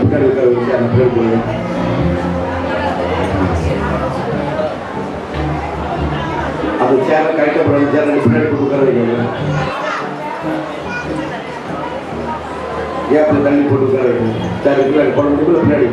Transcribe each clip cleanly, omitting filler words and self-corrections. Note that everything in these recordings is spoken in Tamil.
பின்னாடி உட்கார வச்சு அந்த பின்னாடி போடுங்க. அந்த சேரை கரெக்டாக போடுற சேரை பின்னாடி போட்டு உட்கார வைக்கணும். ஏன் தண்ணி போட்டு உட்கார வைக்கணும். சேரை பின்னாடி போட முடியும் பின்னாடி.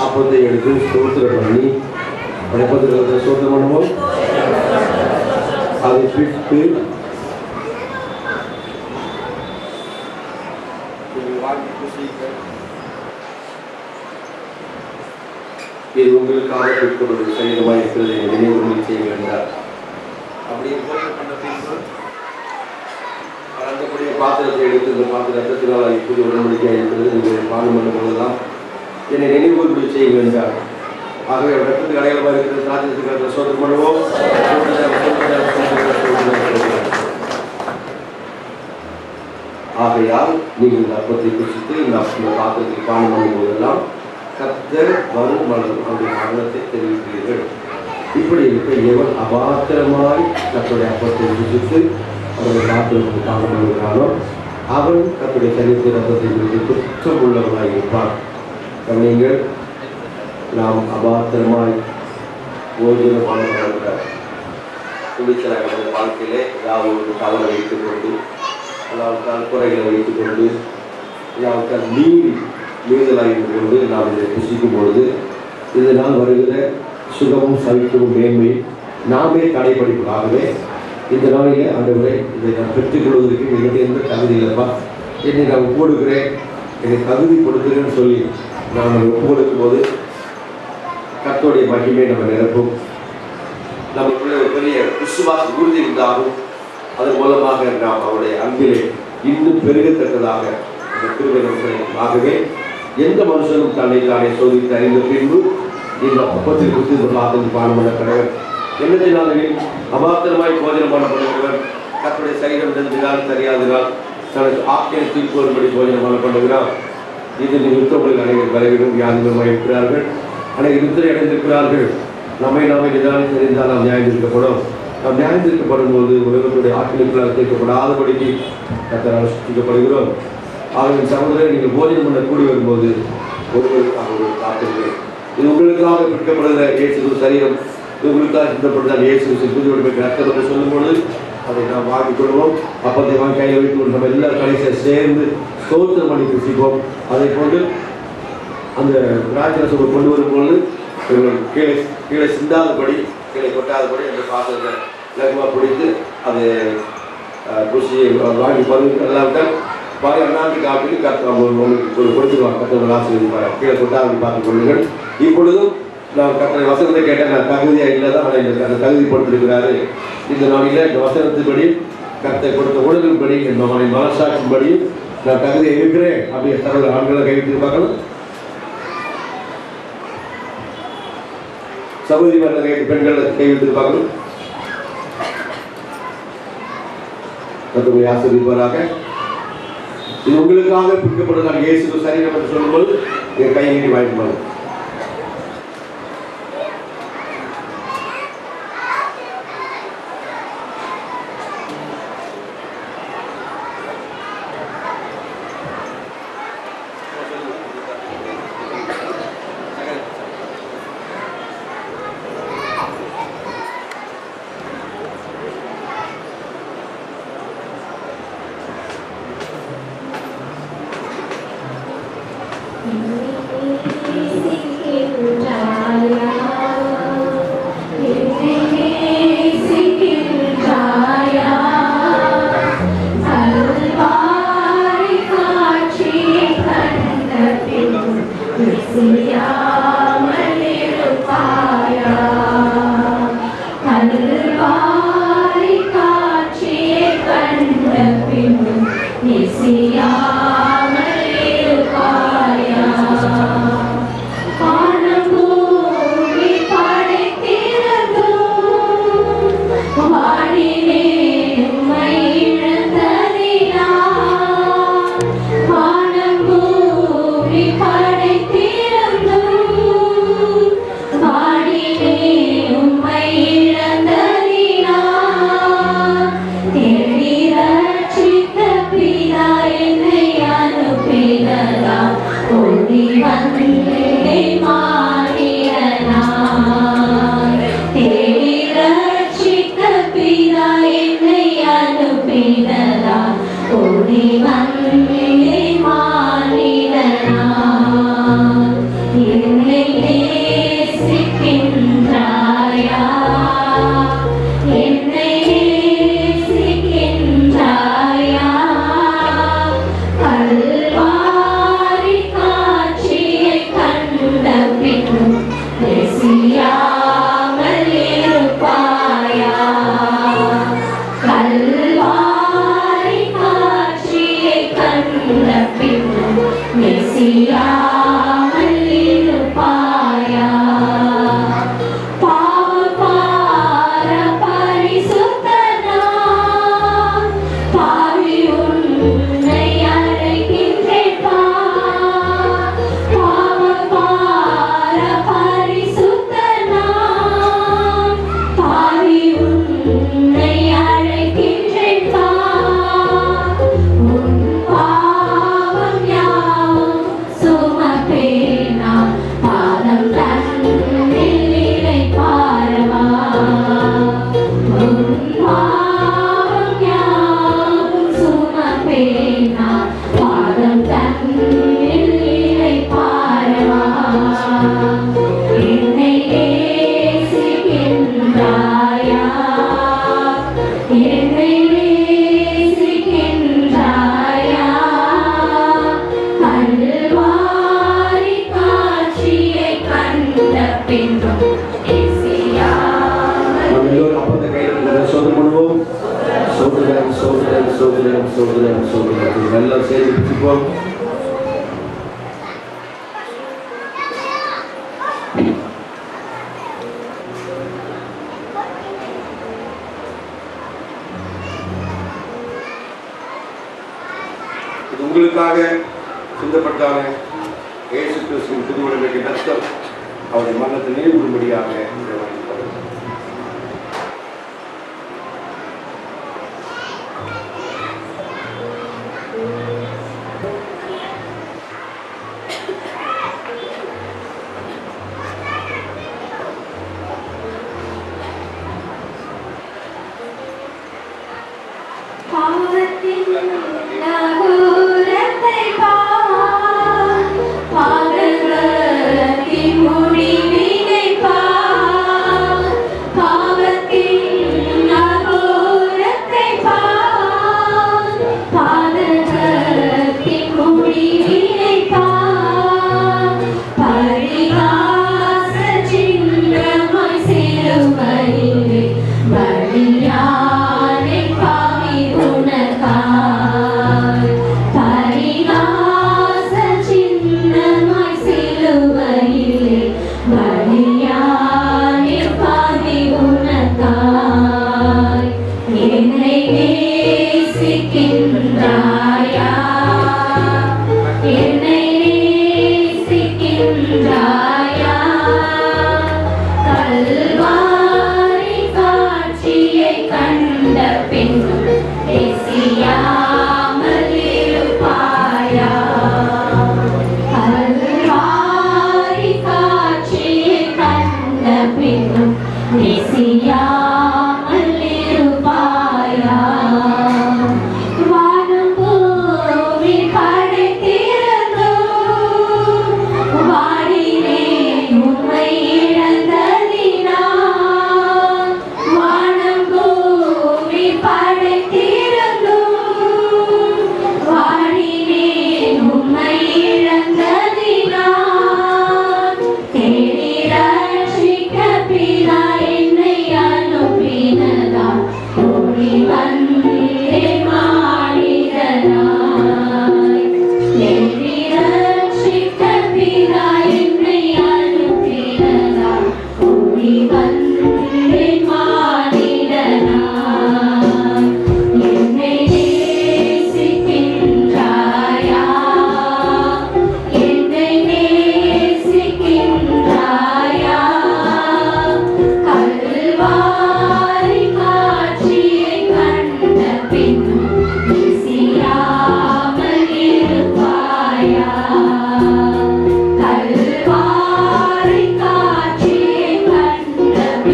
அப்பத்தை எடுத்து ஸ்தோத்திரம் பண்ணி படைப்பதில் ஸ்தோத்திரம் பண்ணுவோம். அதை பிடித்து இது உங்களுக்காக பிடிக்கப்படும் சரீரமாக இருக்கிறது நினைவு செய்ய வேண்டாம். அப்படி அந்தபடிய பாத்திரத்தை எடுத்து இந்த பாத்திர ரத்தத்தினால் இப்படி உடன்படிக்கையாக இருக்கிறது நீங்கள் பானம் பண்ணும் போதெல்லாம் என்னை நினைவுகள் செய்ய வேண்டாம். ஆகவே ரத்தத்துக்கு அடையாளமாக இருக்கிற சாத்தியத்துக்கு சோதனை பண்ணுவோம். ஆகையால் நீங்கள் இந்த அப்பத்தை குறித்து இந்த பாத்திரத்தை பானம் பண்ணும் போதெல்லாம் கர்த்தர் வரும் மலரும் அவருடைய மரணத்தை தெரிவிக்கிறீர்கள். இப்படி இருக்க எவன் அபாத்திரமாய் கர்த்தருடைய அப்பத்தை ருசித்து அவருடைய பாத்திரத்தை பானம் பண்ணுகிறானோ அவன் கர்த்தருடைய சரீரத்தை ரத்தத்தை குறித்து குற்றம் உள்ளவனாய் இருப்பான். நீங்கள் நாம் அபாத்திரமாய் போஜன பானம் துணிச்சலாக நம்ம வாழ்க்கையிலே ஏதாவது ஒரு தவறை வைத்துக் கொண்டு அல்லாவுக்கால் குறைகளை வைத்துக் கொண்டு அல்லாவுக்கால் மீறுதலாக இருந்து கொண்டு நாம் இதை புசிக்கும் பொழுது இதனால் வருகிற சுகமும் சவிக்கும் மேன்மையும் நாமே கடைபிடிப்பதாகவே இந்த நாளிலே ஆண்டவரே இதை நான் பெற்றுக்கொள்வதற்கு எனக்கு எந்த தகுதி இல்லைப்பா, என்னை நான் ஒப்பு கொடுக்கிறேன், என்னை தகுதி கொடுக்குறேன்னு சொல்லி நாம் ஒப்பு கொடுக்கும் போது கர்த்தருடைய மகிமை நம்ம நிரப்பும். நமக்குள்ள ஒரு பெரிய விசுவாச உறுதி உண்டாகும். அதன் மூலமாக நாம் அவருடைய அன்பிலே இன்னும் பெருகத்தக்கதாக அந்த கிருபை நமக்கு. ஆகவே எந்த மனுஷனும் தன்னை தானே சோதித்து அறிந்த பின்பு இந்த அப்பத்தில் குறித்து பார்த்து பானம் பண்ண கடவர் என்னதினாலே அமாத்திரமாய் போஜனம் பண்ணப்படுகிறவர் கர்த்தருடைய சரீரம் தெரிந்தால் தெரியாதனால் தனது ஆக்கிய தீர்ப்பு வரும்படி போஜனம் பண்ணப்படுகிறான். இது நிறுத்தவர்கள் அனைவரும் வரைவிடும் வியாதிகரமாக இருக்கிறார்கள், அனைவரும் நிறுத்தலை அடைந்திருக்கிறார்கள். நாமே நிதானம் தெரிந்தால் நாம் நியாயந்திருக்கப்படும். நாம் நியாயந்திருக்கப்படும் போது உலகத்துடைய ஆக்கிரமிப்பால் தீர்க்கப்படாதபடிக்கு கர்த்தரால் சுத்திக்கப்படுகிறோம். ஆகவே சகோதரர், நீங்கள் போஜனம் பண்ண கூடி வரும்போது ஒருவருக்காக ஒரு காத்துங்கள். இது உங்களுக்காக பிடிக்கப்படுகிற இயேசு சரீரம், இது உங்களுக்காக சிந்தப்படுதால் இயேசு புதிய ரத்தம் என்று சொல்லும்போது அதை நாம் வாங்கிக் கொள்வோம். அப்பத்தை வாங்கி கையில் வைத்து நம்ம எல்லாரும் கடைசியாக சேர்ந்து ஸ்தோத்திரம் பண்ணி பேசிப்போம். அதை கொண்டு அந்த ராஜரசத்தை கொண்டு வரும்போது கீழே கீழே சிந்தாதபடி, கீழே கொட்டாதபடி அந்த பாத்திரத்தை லகுவாக பிடித்து அதை ருசியை வாங்கி பருவம் எல்லாவிட்டால் பாரு அண்ணாந்து காப்பிட்டு கற்று கொடுத்துருவாங்க. கற்றவர்கள் ஆசிரியர் கீழே கொட்டாத பார்த்துக் கொள்ளுங்கள். இப்பொழுதும் நான் கற்ற வசனத்தை கேட்டேன், நான் தகுதியாக இல்லை தான், ஆனால் அந்த தகுதிப்படுத்திருக்கிறாரு. இந்த நாளில் இந்த வசனத்தின்படி கர்த்தர் கொடுத்த உணர்வின்படி என் மனசாட்சியின்படி நான் தகுதியாக இருக்கிறேன். அப்படியே தரவு ஆண்களை கைவிட்டு பார்க்கணும். சகோதரி மரண பெண்களை கைவிட்டு பார்க்கணும். கர்த்தரை ஆசீர்வதிப்பாராக. இது உங்களுக்காக பிடிக்கப்படுவதால் இயேசு சரீரம் என்று சொல்லும்போது என் கை நீட்டி வாய்ப்பாங்க. கல்வாரி காட்சியை நம்ம எல்லோரும் அப்பத்தை கையில் சோதனை பண்ணுவோம். சோதனை சோதனை சோதனை சோதனை சோதனை நல்லா சேர்ந்து பிடிப்போம். உங்களுக்காக சிந்தப்பட்டான இயேசு கிறிஸ்துவின் புது உடன்படிக்கை ரத்தம் அவருடைய மரணத்தை நினைவுறும்படியாக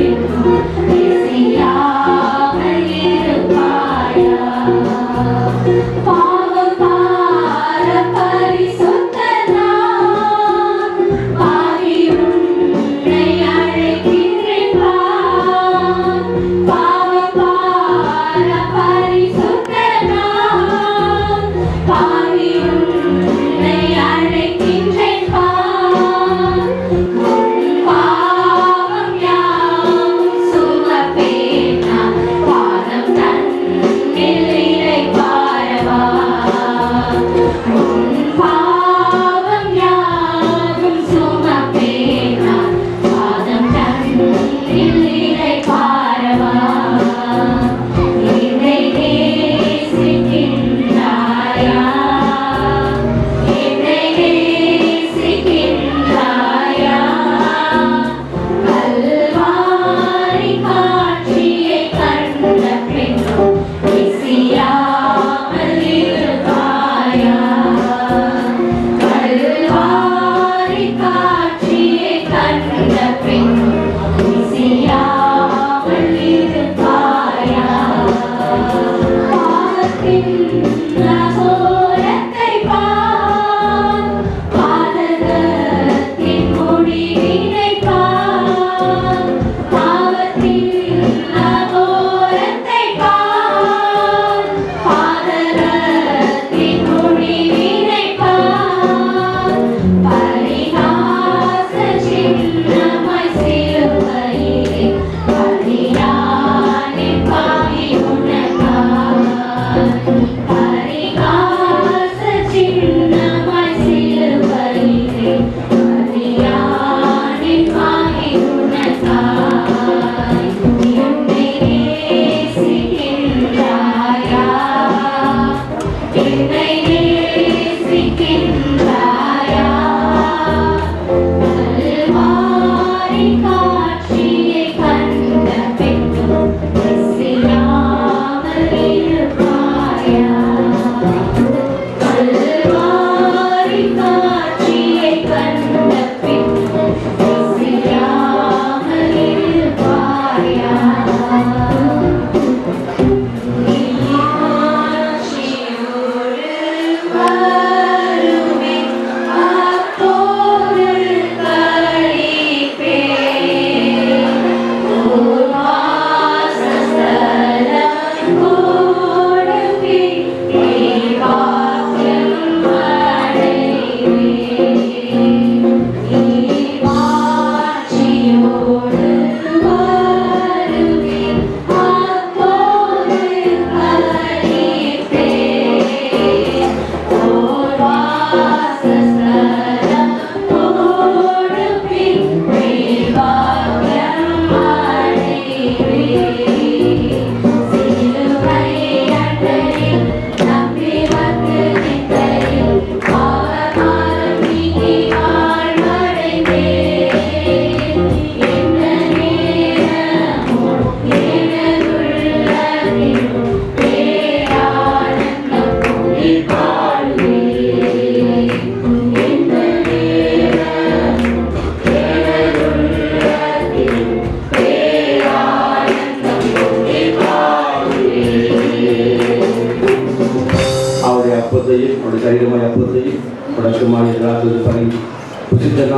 Thank you.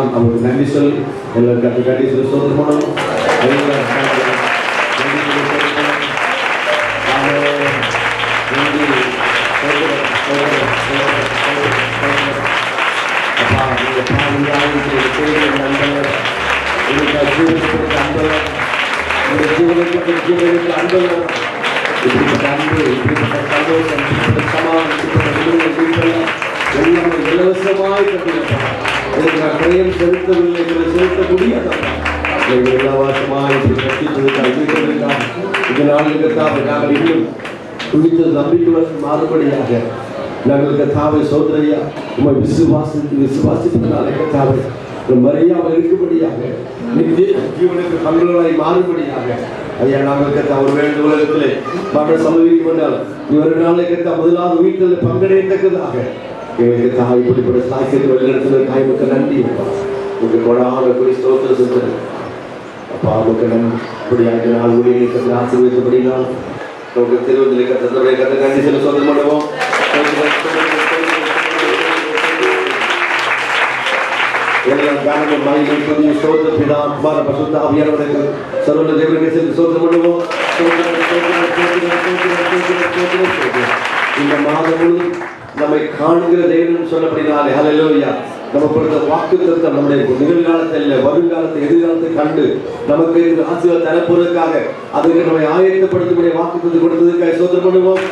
நாம் அவருக்கு நன்றி சொல்லி எல்லாருக்கும் நன்றி சொல்லி சோதனை பண்ணணும். இலவசமாய் கரையம் செலுத்தவில்லை செலுத்த முடியாது. இலவசமாய் நாங்கள் இன்னும் குறித்த நம்பிக்கையுடன் மாறுபடியாக நாங்கள் கத்தாவை சோதனையா உண்மை விசுவாசிப்பதனால கத்தாவை மறையாமல் இருக்கும்படியாக நித்திய ஜீவனுக்கு பங்குகளாய் மாறுபடியாக ஐயா நாங்கள் கத்தா ஒரு வேண்டு உலகத்திலே மரண சமூகம் என்றால் ஒரு நாளை கத்தா முதலாவது வீட்டில் பங்கடையத்தக்கதாக எங்களுக்கு தாய் இப்படிப்பட்ட சாய்க்கு வெளிநடத்துகிற தாய்மக்கு நன்றி உங்க கொடான போய் ஸ்தோத்திர செஞ்சது அப்பா அவங்களுக்கு நன்றி இப்படியாக நாள் ஊழியை கற்று ஆசீர்வதித்தபடினால் உங்களுக்கு திருவந்திலை கத்தத்துடைய கற்று நன்றி செல்ல சோதனை பண்ணுவோம். எல்லாம் காரணம் மகிமை புதிய சோதனை பிதா குமார பசுத்த ஆவியானவருக்கு சர்வ தேவனுக்கு சென்று சோதனை பண்ணுவோம். இந்த மாதம் முழுவதும் நம்மை காண்கிற தேவன் சொல்லப்படினாலே ஹல்லேலூயா நம்ம கொடுத்த வாக்குத்தத்தம் நம்முடைய நிகழ்காலத்தில் வருங்காலத்தை எதிர்காலத்தை கண்டு நமக்கு ஆசீர்வாதம் தரப்போவதற்காக அதுக்கு நம்மை ஆயத்தப்படுத்தக்கூடிய வாக்குத்தத்தை கொடுத்ததுக்காக சோதனை பண்ணுவோம்.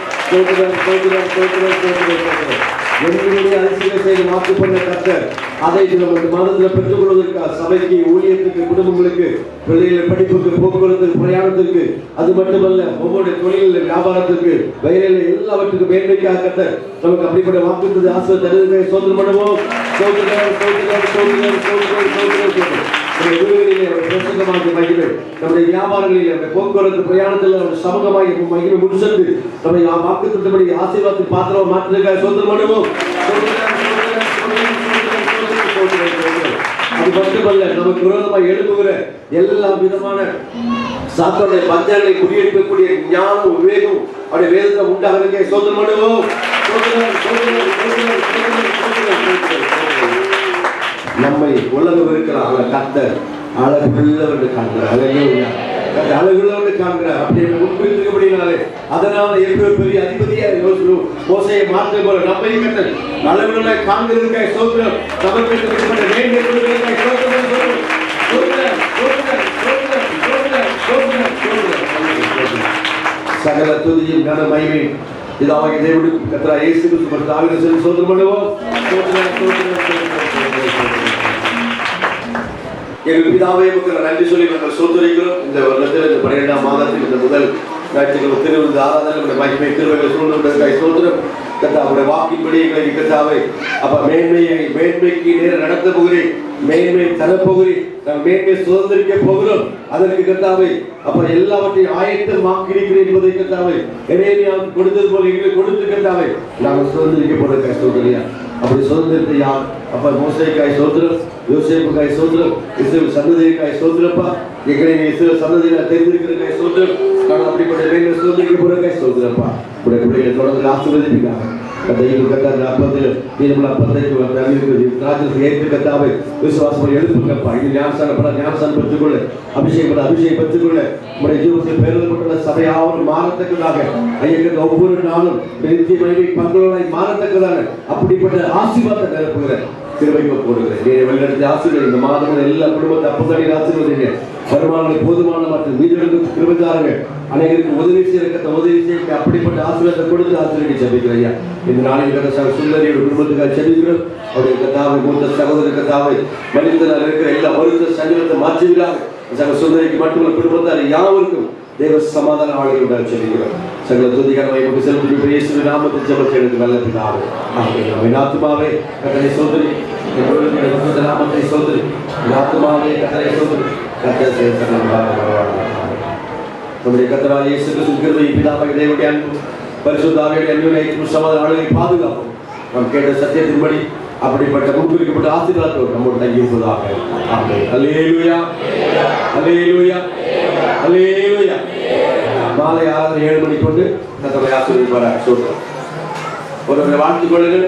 என்னுடைய அரசியலை செய்து மாற்று பண்ண கர்த்தர் அதை நம்ம மாதத்தில் பெற்றுக் கொள்வதற்காக சபைக்கு ஊழியத்துக்கு குடும்பங்களுக்கு பிள்ளைகளை படிப்புக்கு போக்குவரத்துக்கு பிரயாணத்திற்கு அது மட்டுமல்ல ஒவ்வொரு தொழிலில் வியாபாரத்திற்கு வயலில் எல்லாவற்றுக்கும் மேன்மைக்காக கர்த்தர் நமக்கு அப்படிப்பட்ட வாக்குறுதி ஆசை தருவதை சோதனை பண்ணுவோம். நம்முடைய வியாபாரங்களில் போக்குவரத்து பிரயாணத்தில் சமூகமாக மகிமை முடிச்சது நம்ம வாக்குத்தபடி ஆசீர்வாதத்தை பாத்திரமா மாற்றுவதற்காக சோதனை பண்ணுவோம். அது மட்டுமல்ல நமக்கு விரோதமாக எழுப்புகிற எல்லா விதமான சாத்தானுடைய பஞ்சங்களை குடியெடுக்கக்கூடிய ஞானம் விவேகம் அவருடைய வேதத்தை உண்டாகிறதுக்கே சோதனை பண்ணுவோம். நம்மை உலகம் இருக்கிறார் கர்த்தர் அழகுள்ளவர்கள் காண்கிறார். அழகுள்ளவர்கள் காண்கிறார் அப்படின்னு முன்பிருக்கபடினாலே அதனால பெரிய அதிபதியா மோசையை மாற்ற போல நம்மை கர்த்தர் அழகுள்ள காண்கிறதுக்காக சோதனம் நமக்கு சகல துதியும் கன மகிமை இதாக தேவனுக்கு கர்த்தர் இயேசு கிறிஸ்து தாவீது சொல்லி சோதனை பண்ணுவோம். எங்கள் பிதாவே மக்கள் நன்றி சொல்லி நாங்கள் சோதரிக்கிறோம். இந்த வருடத்தில் இந்த 12ஆம் மாதத்தில் இந்த முதல் ஞாயிற்றுக்கிழமை திருவிழா ஆராதனை மகிமை திருவைகள் சூழ்நிலை சோதரம் கத்தாவுடைய வாக்கின்படி எங்களை கத்தாவை அப்ப மேன்மைக்கு நேர நடத்த போகிறேன், மேன்மை தரப்போகிறேன், நாம் மேன்மை சுதந்திரிக்க போகிறோம். அதற்கு கத்தாவை அப்ப எல்லாவற்றையும் ஆயத்தமாக்கிறீர்கள் என்பதை கத்தாவை எரேமியாவுக்கு கொடுத்தது போல எங்களுக்கு கொடுத்து கத்தாவை நாங்கள் சுதந்திரிக்க போற கஷ்டம் அப்படி சுதந்திரத்தை யார் அப்ப மோசைக்காய் சோதரம், யோசேப்புக்காய் சோதரம், இஸ்ரவேல் சந்ததிக்காய் சோதரப்பா எங்களை இஸ்ரவேல் சந்ததியில தெரிந்திருக்கிறக்காய் சோதரம். நான் அப்படிப்பட்ட வேலை சுதந்திரிக்க போறக்காய் சோதரப்பா உடைய பிள்ளைகளை தொடர்ந்து ஆசீர்வதிப்பிக்காக கதையில் கத்தாத அப்பத்தில் நீளமுள்ள அப்பத்தைக்கு ஏற்று கத்தாவை விசுவாசம் எழுப்புங்கப்பா. இது ஞானசானம் பெற்றுக்கொள்ள அபிஷேகம் பெற்றுக்கொள்ள உடைய ஜீவத்தில் பெருந்துபட்டுள்ள சபையாவது மாறத்தக்கதாக ஐயங்கள் ஒவ்வொரு நாளும் நித்திய மகிமை பங்குகளாய் மாறத்தக்கதாக அப்படிப்பட்ட ஆசீர்வாதத்தை நிரப்புகிற கிருபைக்கு போடுகிறேன். வழிநடத்தி ஆசீர்வாதம் இந்த மாதம் எல்லா குடும்பத்தை அப்பத்தடியில் ஆசீர்வதிங்க. வருமானங்களை போதுமான மற்றும் மீதெடுத்து கிருபைதாருங்க. அனைவருக்கு உதவி செய்ய அப்படிப்பட்ட ஆசீர்வாதத்தை கொடுத்து ஆசீர்வதி ஜெபிக்கிறேன் ஐயா. இந்த நாளில் சுந்தரியோட குடும்பத்துக்காக ஜெபிக்கிறோம். அவருடைய கத்தாவை மூத்த சகோதர கத்தாவை மனிதனால் இருக்கிற எல்லா வருத்த சஞ்சலத்தை மாற்றுகிறாங்க. சக சுந்தரிக்கு மட்டுமல்ல குடும்பத்தார் யாவருக்கும் தேவ சமாதான ஆளுநர் உண்டாக ஜெபிக்கிறோம். சகல துதிகரமை செலுத்தி இயேசுவின் நாமத்தில் ஜெபத்தை எடுத்து நல்ல பிதாவே ஆமென். ஆத்துமாவே கர்த்தரை சோதரி, நாமத்தை சோதரி, ஆத்துமாவே கர்த்தரை சோதரி, கர்த்தர் நம்முடைய கர்த்தராகிய இயேசு கிறிஸ்துவின் கிருபை பிதாவாகிய தேவனுடைய அன்பு பரிசுத்த ஆவியுடைய அன்பினை சமாதான ஆளுகை பாதுகாப்போம். நாம் கேட்ட சத்தியத்தின்படி அப்படிப்பட்ட முன்குறிக்கப்பட்ட ஆசீர்வாதத்தோடு நம்மோடு தங்கியிருப்பதாக. ஆமென். அல்லேலூயா, அல்லேலூயா, அல்லேலூயா. மாலை 6:07 மணிக்கு கொண்டு கர்த்தரை ஆசீர்வதிப்பாராக. சொல்றோம். ஒருவரை வாழ்த்துக் கொள்ளுங்கள்.